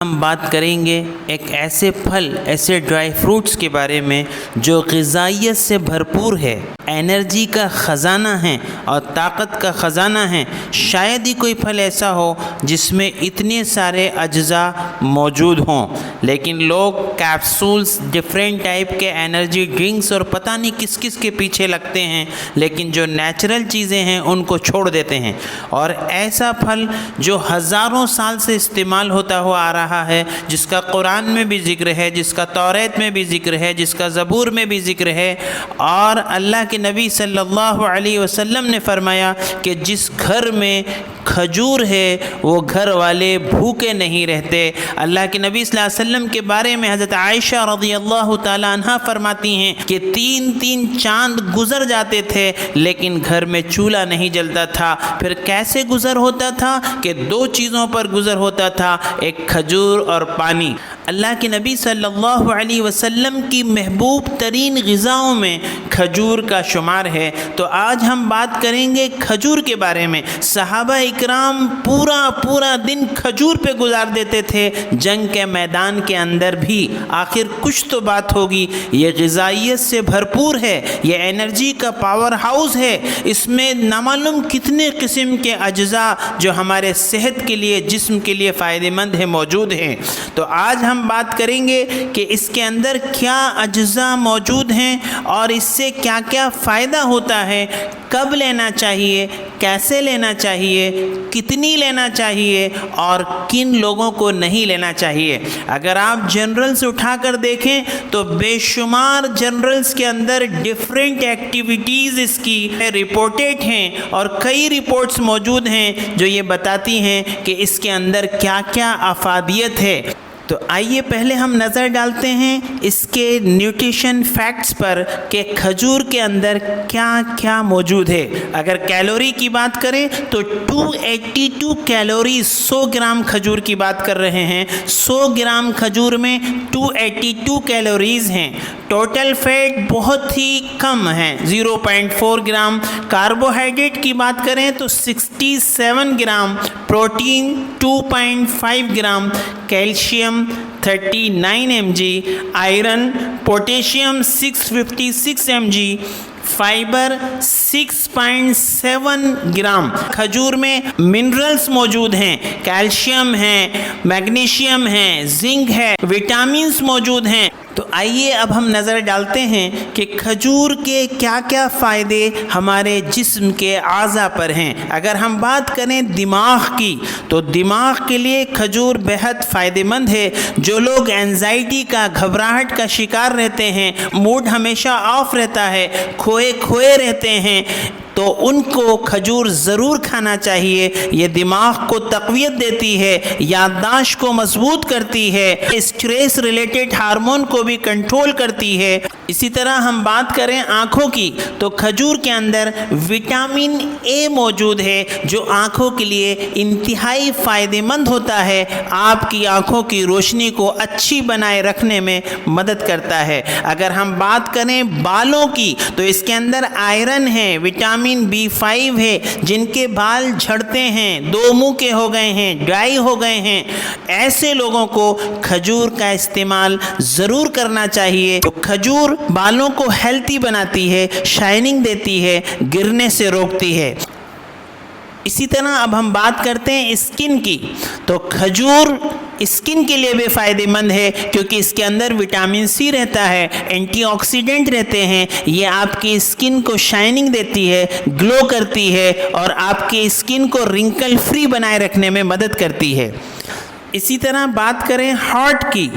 ہم بات کریں گے ایک ایسے پھل، ایسے ڈرائی فروٹس کے بارے میں جو غذائیت سے بھرپور ہے، انرجی کا خزانہ ہے اور طاقت کا خزانہ ہے۔ شاید ہی کوئی پھل ایسا ہو جس میں اتنے سارے اجزاء موجود ہوں، لیکن لوگ کیپسولز، ڈیفرنٹ ٹائپ کے انرجی ڈرنکس اور پتہ نہیں کس کس کے پیچھے لگتے ہیں، لیکن جو نیچرل چیزیں ہیں ان کو چھوڑ دیتے ہیں۔ اور ایسا پھل جو ہزاروں سال سے استعمال ہوتا ہوا آ رہا ہے، جس کا قرآن میں بھی ذکر ہے، جس کا توریت میں بھی ذکر ہے، جس کا زبور میں بھی ذکر ہے، اور اللہ کے نبی صلی اللہ علیہ وسلم نے فرمایا کہ جس گھر میں کھجور ہے وہ گھر والے بھوکے نہیں رہتے۔ اللہ کے نبی صلی اللہ علیہ وسلم کے بارے میں حضرت عائشہ رضی اللہ تعالی عنہا فرماتی ہیں کہ 3 چاند گزر جاتے تھے لیکن گھر میں چولہا نہیں جلتا تھا۔ پھر کیسے گزر ہوتا تھا کہ 2 چیزوں پر گزر ہوتا تھا، ایک کھجور اور پانی۔ اللہ کے نبی صلی اللہ علیہ وسلم کی محبوب ترین غذاؤں میں کھجور کا شمار ہے۔ تو آج ہم بات کریں گے کھجور کے بارے میں۔ صحابہ اکرام پورا دن کھجور پہ گزار دیتے تھے، جنگ کے میدان کے اندر بھی۔ آخر کچھ تو بات ہوگی، یہ غذائیت سے بھرپور ہے، یہ انرجی کا پاور ہاؤس ہے، اس میں نامعلوم کتنے قسم کے اجزاء جو ہمارے صحت کے لیے، جسم کے لیے فائدہ مند ہیں موجود ہیں۔ تو آج ہم بات کریں گے کہ اس کے اندر کیا اجزاء موجود ہیں اور اس سے کیا کیا فائدہ ہوتا ہے، کب لینا چاہیے، کیسے لینا چاہیے، کتنی لینا چاہیے اور کن لوگوں کو نہیں لینا چاہیے۔ اگر آپ جنرلز اٹھا کر دیکھیں تو بے شمار جنرلز کے اندر ڈیفرنٹ ایکٹیویٹیز اس کی رپورٹڈ ہیں، اور کئی رپورٹس موجود ہیں جو یہ بتاتی ہیں کہ اس کے اندر کیا کیا افادیت ہے۔ تو آئیے پہلے ہم نظر ڈالتے ہیں اس کے نیوٹریشن فیکٹس پر کہ کھجور کے اندر کیا کیا موجود ہے۔ اگر کیلوری کی بات کریں تو 282 کیلوری 100 گرام کھجور کی بات کر رہے ہیں۔ 100 گرام کھجور میں 282 کیلوریز ہیں۔ ٹوٹل فیٹ بہت ہی کم ہے، 0.4 گرام۔ کاربوہائیڈریٹ کی بات کریں تو 67 gram, protein 2.5 gram, calcium 39 mg، iron potassium 656 mg، fibre 6.7 gram. کھجور میں منرلز موجود ہیں، کیلشیم ہے، میگنیشیم ہے، زنک ہے، وٹامنز موجود ہیں۔ تو آئیے اب ہم نظر ڈالتے ہیں کہ کھجور کے کیا کیا فائدے ہمارے جسم کے اعضاء پر ہیں۔ اگر ہم بات کریں دماغ کی تو دماغ کے لیے کھجور بہت فائدہ مند ہے۔ جو لوگ اینزائٹی کا، گھبراہٹ کا شکار رہتے ہیں، موڈ ہمیشہ آف رہتا ہے، کھوئے رہتے ہیں، تو ان کو کھجور ضرور کھانا چاہیے۔ یہ دماغ کو تقویت دیتی ہے، یادداشت کو مضبوط کرتی ہے، اسٹریس ریلیٹڈ ہارمون کو بھی کنٹرول کرتی ہے۔ اسی طرح ہم بات کریں آنکھوں کی تو کھجور کے اندر وٹامن اے موجود ہے جو آنکھوں کے لیے انتہائی فائدہ مند ہوتا ہے، آپ کی آنکھوں کی روشنی کو اچھی بنائے رکھنے میں مدد کرتا ہے۔ اگر ہم بات کریں بالوں کی تو اس کے اندر آئرن ہے، وٹامن B5 ہے، جن کے بال جھڑتے ہیں، 2 منہ کے ہو گئے ہیں، ڈرائی ہو گئے ہیں، ایسے لوگوں کو کھجور کا استعمال ضرور کرنا چاہیے۔ تو کھجور بالوں کو ہیلتھی بناتی ہے، شائننگ دیتی ہے، گرنے سے روکتی ہے۔ اسی طرح اب ہم بات کرتے ہیں اسکن کی تو کھجور اسکن کے لیے بھی فائدہ مند ہے، کیونکہ اس کے اندر وٹامن سی رہتا ہے، اینٹی آکسیڈنٹ رہتے ہیں، یہ آپ کی اسکن کو شائننگ دیتی ہے، گلو کرتی ہے، اور آپ کی اسکن کو رنکل فری بنائے رکھنے میں مدد کرتی ہے۔ اسی طرح بات کریں ہارٹ کی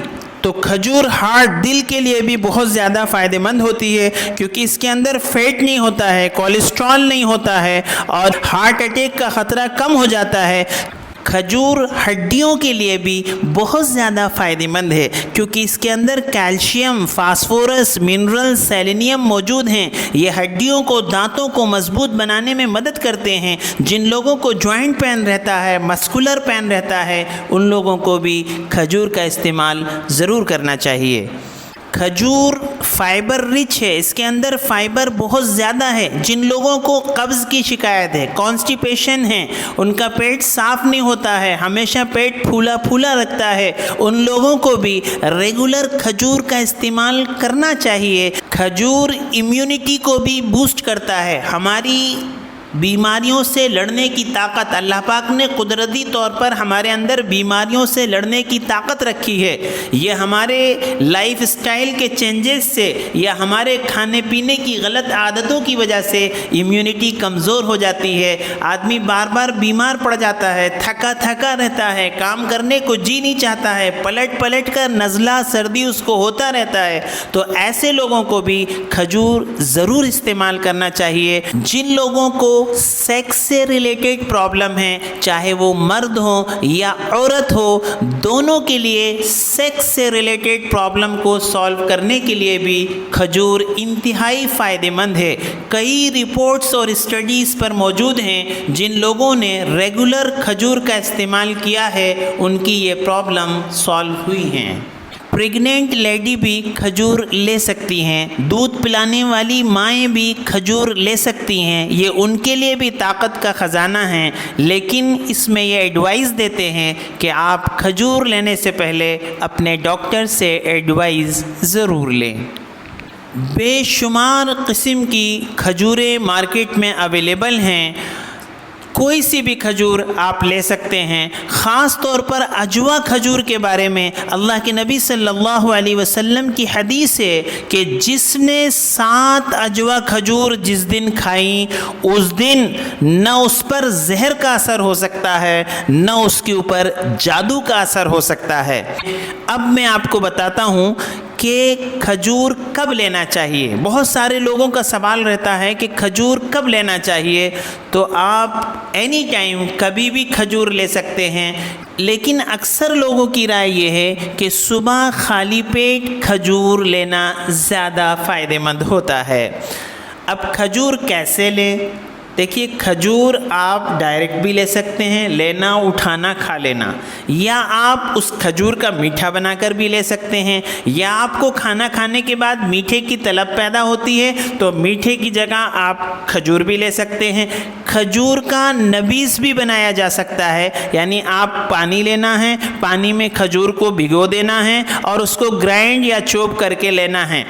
تو کھجور ہارٹ، دل کے لیے بھی بہت زیادہ فائدہ مند ہوتی ہے، کیونکہ اس کے اندر فیٹ نہیں ہوتا ہے، کولیسٹرول نہیں ہوتا ہے، اور ہارٹ اٹیک کا خطرہ کم ہو جاتا ہے۔ کھجور ہڈیوں کے لیے بھی بہت زیادہ فائدہ مند ہے، کیونکہ اس کے اندر کیلشیم، فاسفورس، منرل، سیلینیم موجود ہیں۔ یہ ہڈیوں کو، دانتوں کو مضبوط بنانے میں مدد کرتے ہیں۔ جن لوگوں کو جوائنٹ پین رہتا ہے، مسکولر پین رہتا ہے، ان لوگوں کو بھی کھجور کا استعمال ضرور کرنا چاہیے۔ کھجور فائبر رچ ہے، اس کے اندر فائبر بہت زیادہ ہے۔ جن لوگوں کو قبض کی شکایت ہے، کانسٹیپیشن ہے، ان کا پیٹ صاف نہیں ہوتا ہے، ہمیشہ پیٹ پھولا پھولا رکھتا ہے، ان لوگوں کو بھی ریگولر کھجور کا استعمال کرنا چاہیے۔ کھجور امیونٹی کو بھی بوسٹ کرتا ہے، ہماری بیماریوں سے لڑنے کی طاقت، اللہ پاک نے قدرتی طور پر ہمارے اندر بیماریوں سے لڑنے کی طاقت رکھی ہے۔ یہ ہمارے لائف سٹائل کے چینجز سے یا ہمارے کھانے پینے کی غلط عادتوں کی وجہ سے امیونٹی کمزور ہو جاتی ہے، آدمی بار بار بیمار پڑ جاتا ہے، تھکا تھکا رہتا ہے، کام کرنے کو جی نہیں چاہتا ہے، پلٹ پلٹ کر نزلہ سردی اس کو ہوتا رہتا ہے۔ تو ایسے لوگوں کو بھی کھجور ضرور استعمال کرنا چاہیے۔ جن لوگوں کو سیکس سے ریلیٹڈ پرابلم ہے، چاہے وہ مرد ہو یا عورت ہو، دونوں کے لیے سیکس سے ریلیٹڈ پرابلم کو سالو کرنے کے لیے بھی کھجور انتہائی فائدہ مند ہے۔ کئی رپورٹس اور اسٹڈیز پر موجود ہیں، جن لوگوں نے ریگولر کھجور کا استعمال کیا ہے ان کی یہ پرابلم سالو ہوئی ہیں۔ پریگننٹ لیڈی بھی کھجور لے سکتی ہیں، دودھ پلانے والی مائیں بھی کھجور لے سکتی ہیں، یہ ان کے لیے بھی طاقت کا خزانہ ہے، لیکن اس میں یہ ایڈوائز دیتے ہیں کہ آپ کھجور لینے سے پہلے اپنے ڈاکٹر سے ایڈوائز ضرور لیں۔ بے شمار قسم کی کھجوریں مارکیٹ میں اویلیبل ہیں، کوئی سی بھی کھجور آپ لے سکتے ہیں۔ خاص طور پر اجوا کھجور کے بارے میں اللہ کے نبی صلی اللہ علیہ وسلم کی حدیث ہے کہ جس نے 7 اجوا کھجور جس دن کھائیں، اس دن نہ اس پر زہر کا اثر ہو سکتا ہے، نہ اس کے اوپر جادو کا اثر ہو سکتا ہے۔ اب میں آپ کو بتاتا ہوں کہ کھجور کب لینا چاہیے۔ بہت سارے لوگوں کا سوال رہتا ہے کہ کھجور کب لینا چاہیے، تو آپ اینی ٹائم کبھی بھی کھجور لے سکتے ہیں، لیکن اکثر لوگوں کی رائے یہ ہے کہ صبح خالی پیٹ کھجور لینا زیادہ فائدہ مند ہوتا ہے۔ اب کھجور کیسے لیں؟ دیکھیے، کھجور آپ ڈائریکٹ بھی لے سکتے ہیں، لینا اٹھانا کھا لینا، یا آپ اس کھجور کا میٹھا بنا کر بھی لے سکتے ہیں، یا آپ کو کھانا کھانے کے بعد میٹھے کی طلب پیدا ہوتی ہے تو میٹھے کی جگہ آپ کھجور بھی لے سکتے ہیں۔ کھجور کا نبیذ بھی بنایا جا سکتا ہے، یعنی آپ پانی لینا ہے، پانی میں کھجور کو بھگو دینا ہے اور اس کو گرائنڈ یا چوپ کر کے لینا ہے۔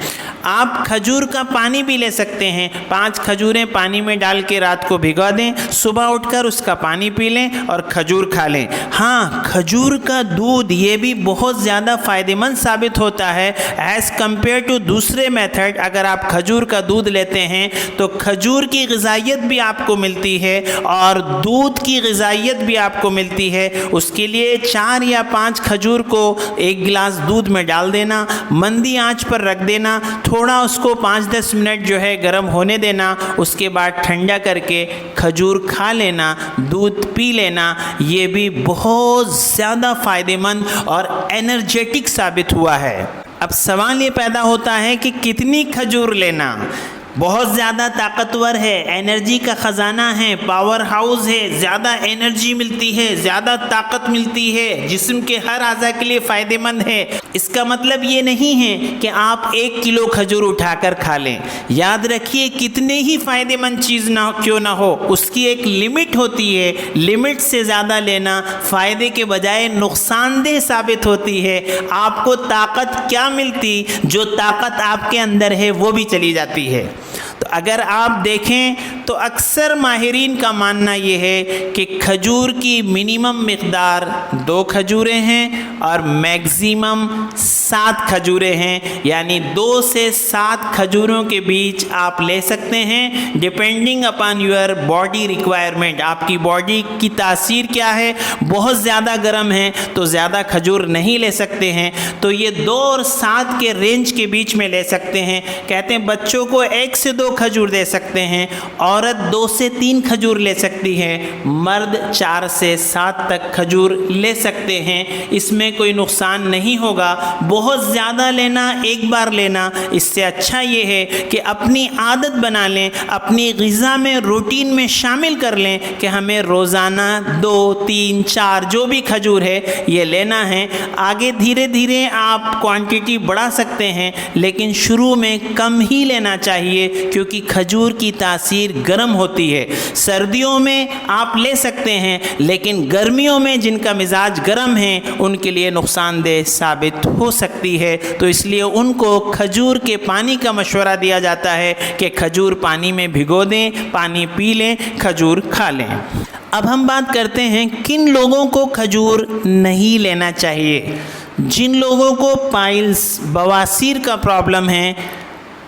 آپ کھجور کا پانی بھی لے سکتے ہیں، 5 کھجوریں پانی میں ڈال کے رات کو بھگا دیں، صبح اٹھ کر اس کا پانی پی لیں اور کھجور کھا لیں۔ ہاں، کھجور کا دودھ یہ بھی بہت زیادہ فائدہ مند ثابت ہوتا ہے ایز کمپیئر ٹو دوسرے میتھڈ۔ اگر آپ کھجور کا دودھ لیتے ہیں تو کھجور کی غذائیت بھی آپ کو ملتی ہے اور دودھ کی غذائیت بھی آپ کو ملتی ہے۔ اس کے لیے 4 یا 5 کھجور کو 1 گلاس دودھ میں ڈال دینا، مندی آنچ پر رکھ دینا، تھوڑا اس کو 5-10 منٹ جو ہے گرم ہونے دینا، اس کے بعد ٹھنڈا کر کے کھجور کھا لینا، دودھ پی لینا۔ یہ بھی بہت زیادہ فائدہ مند اور انرجیٹک ثابت ہوا ہے۔ اب سوال یہ پیدا ہوتا ہے کہ کتنی کھجور لینا؟ بہت زیادہ طاقتور ہے، انرجی کا خزانہ ہے، پاور ہاؤس ہے، زیادہ انرجی ملتی ہے، زیادہ طاقت ملتی ہے، جسم کے ہر اعضاء کے لیے فائدہ مند ہے۔ اس کا مطلب یہ نہیں ہے کہ آپ 1 کلو کھجور اٹھا کر کھا لیں۔ یاد رکھیے، کتنے ہی فائدہ مند چیز نہ کیوں نہ ہو، اس کی ایک لمٹ ہوتی ہے۔ لمٹ سے زیادہ لینا فائدے کے بجائے نقصان دہ ثابت ہوتی ہے۔ آپ کو طاقت کیا ملتی؟ جو طاقت آپ کے اندر ہے وہ بھی چلی جاتی ہے۔ تو اگر آپ دیکھیں تو اکثر ماہرین کا ماننا یہ ہے کہ کھجور کی منیمم مقدار 2 کھجوریں ہیں اور میگزیمم 7 کھجوریں ہیں، یعنی 2 سے 7 کھجوروں کے بیچ آپ لے سکتے ہیں، depending upon your body requirement. آپ کی باڈی کی تاثیر کیا ہے؟ بہت زیادہ گرم ہے تو زیادہ کھجور نہیں لے سکتے ہیں، تو یہ 2 اور 7 کے رینج کے بیچ میں لے سکتے ہیں۔ کہتے ہیں بچوں کو 1 سے 2 کھجور دے سکتے ہیں، عورت 2 سے 3 کھجور لے سکتی ہے، مرد 4 سے 7 تک کھجور لے سکتے ہیں، اس میں کوئی نقصان نہیں ہوگا۔ بہت زیادہ لینا، ایک بار لینا، اس سے اچھا یہ ہے کہ اپنی عادت بنا لیں، اپنی غذا میں روٹین میں شامل کر لیں کہ ہمیں روزانہ 2 3 4 جو بھی کھجور ہے یہ لینا ہے۔ آگے دھیرے دھیرے آپ کوانٹیٹی بڑھا سکتے ہیں، لیکن شروع میں کم ہی لینا چاہیے کیونکہ کھجور کی تاثیر گرم ہوتی ہے۔ سردیوں میں آپ لے سکتے ہیں، لیکن گرمیوں میں جن کا مزاج گرم ہے ان کے لیے نقصان دہ ثابت ہو سکتی ہے، تو اس لیے ان کو کھجور کے پانی کا مشورہ دیا جاتا ہے کہ کھجور پانی میں بھگو دیں، پانی پی لیں، کھجور کھا لیں۔ اب ہم بات کرتے ہیں کن لوگوں کو کھجور نہیں لینا چاہیے۔ جن لوگوں کو پائلز بواسیر کا پرابلم ہے،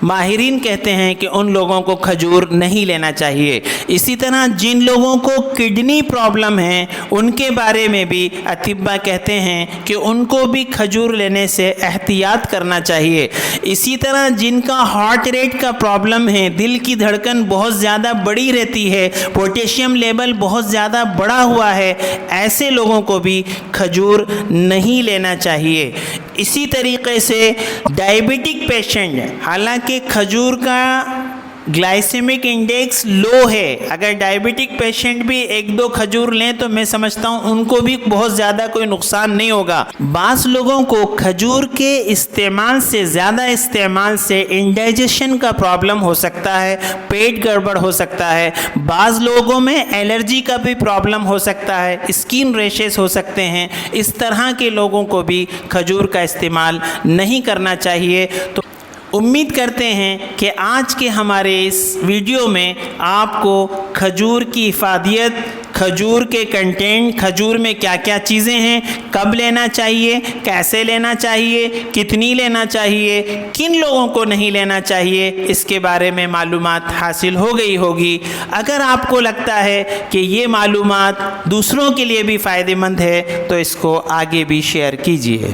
ماہرین کہتے ہیں کہ ان لوگوں کو کھجور نہیں لینا چاہیے۔ اسی طرح جن لوگوں کو کڈنی پرابلم ہے ان کے بارے میں بھی اطباء کہتے ہیں کہ ان کو بھی کھجور لینے سے احتیاط کرنا چاہیے۔ اسی طرح جن کا ہارٹ ریٹ کا پرابلم ہے، دل کی دھڑکن بہت زیادہ بڑی رہتی ہے، پوٹیشیم لیول بہت زیادہ بڑا ہوا ہے، ایسے لوگوں کو بھی کھجور نہیں لینا چاہیے۔ اسی طریقے سے ڈائبٹک پیشنٹ، حالانکہ کھجور کا گلائسیمک انڈیکس لو ہے، اگر ڈائبٹک پیشنٹ بھی 1-2 کھجور لیں تو میں سمجھتا ہوں ان کو بھی بہت زیادہ کوئی نقصان نہیں ہوگا۔ بعض لوگوں کو کھجور کے استعمال سے، زیادہ استعمال سے انڈائجیشن کا پرابلم ہو سکتا ہے، پیٹ گڑبڑ ہو سکتا ہے، بعض لوگوں میں الرجی کا بھی پرابلم ہو سکتا ہے، اسکن ریشز ہو سکتے ہیں۔ اس طرح کے لوگوں کو بھی کھجور کا استعمال نہیں کرنا چاہیے۔ تو امید کرتے ہیں کہ آج کے ہمارے اس ویڈیو میں آپ کو کھجور کی افادیت، کھجور کے کنٹینٹ، کھجور میں کیا کیا چیزیں ہیں، کب لینا چاہیے، کیسے لینا چاہیے، کتنی لینا چاہیے، کن لوگوں کو نہیں لینا چاہیے، اس کے بارے میں معلومات حاصل ہو گئی ہوگی۔ اگر آپ کو لگتا ہے کہ یہ معلومات دوسروں کے لیے بھی فائدہ مند ہے تو اس کو آگے بھی شیئر کیجیے۔